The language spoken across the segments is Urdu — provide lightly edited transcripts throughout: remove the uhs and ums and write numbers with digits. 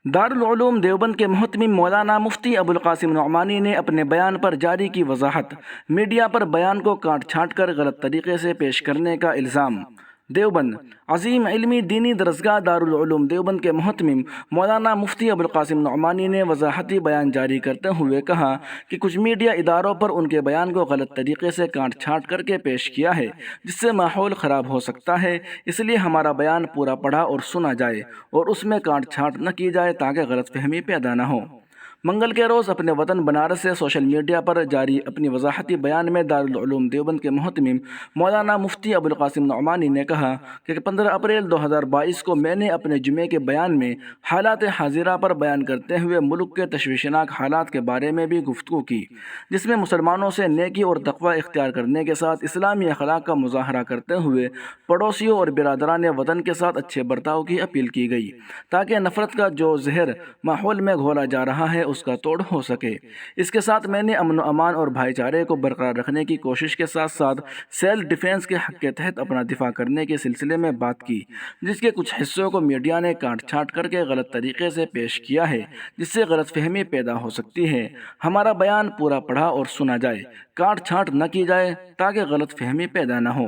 دارالعلوم دیوبند کے محتمم مولانا مفتی ابوالقاسم نعمانی نے اپنے بیان پر جاری کی وضاحت۔ میڈیا پر بیان کو کاٹ چھانٹ کر غلط طریقے سے پیش کرنے کا الزام۔ دیوبند عظیم علمی دینی درسگاہ دارالعلوم دیوبند کے محتمم مولانا مفتی ابوالقاسم نعمانی نے وضاحتی بیان جاری کرتے ہوئے کہا کہ کچھ میڈیا اداروں پر ان کے بیان کو غلط طریقے سے کاٹ چھانٹ کر کے پیش کیا ہے، جس سے ماحول خراب ہو سکتا ہے، اس لیے ہمارا بیان پورا پڑھا اور سنا جائے اور اس میں کاٹ چھانٹ نہ کی جائے تاکہ غلط فہمی پیدا نہ ہو۔ منگل کے روز اپنے وطن بنارس سے سوشل میڈیا پر جاری اپنی وضاحتی بیان میں دارالعلوم دیوبند کے محتمم مولانا مفتی ابوالقاسم نعمانی نے کہا کہ 15 اپریل 2022 کو میں نے اپنے جمعے کے بیان میں حالات حاضرہ پر بیان کرتے ہوئے ملک کے تشویشناک حالات کے بارے میں بھی گفتگو کی، جس میں مسلمانوں سے نیکی اور تقوی اختیار کرنے کے ساتھ اسلامی اخلاق کا مظاہرہ کرتے ہوئے پڑوسیوں اور برادران وطن کے ساتھ اچھے برتاؤ کی اپیل کی گئی، تاکہ نفرت کا جو زہر ماحول میں گھولا جا رہا ہے اس کا توڑ ہو سکے۔ اس کے ساتھ میں نے امن و امان اور بھائی چارے کو برقرار رکھنے کی کوشش کے ساتھ ساتھ سیلف ڈیفنس کے حق کے تحت اپنا دفاع کرنے کے سلسلے میں بات کی، جس کے کچھ حصوں کو میڈیا نے کاٹ چھانٹ کر کے غلط طریقے سے پیش کیا ہے، جس سے غلط فہمی پیدا ہو سکتی ہے۔ ہمارا بیان پورا پڑھا اور سنا جائے، کاٹ چھانٹ نہ کی جائے تاکہ غلط فہمی پیدا نہ ہو۔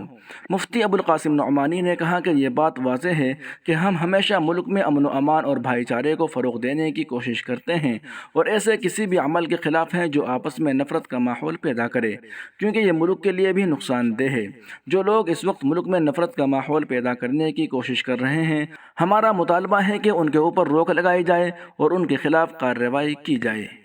مفتی ابوالقاسم نعمانی نے کہا کہ یہ بات واضح ہے کہ ہم ہمیشہ ملک میں امن و امان اور بھائی چارے کو فروغ دینے کی کوشش کرتے ہیں اور ایسے کسی بھی عمل کے خلاف ہیں جو آپس میں نفرت کا ماحول پیدا کرے، کیونکہ یہ ملک کے لیے بھی نقصان دہ ہے۔ جو لوگ اس وقت ملک میں نفرت کا ماحول پیدا کرنے کی کوشش کر رہے ہیں، ہمارا مطالبہ ہے کہ ان کے اوپر روک لگائی جائے اور ان کے خلاف کارروائی کی جائے۔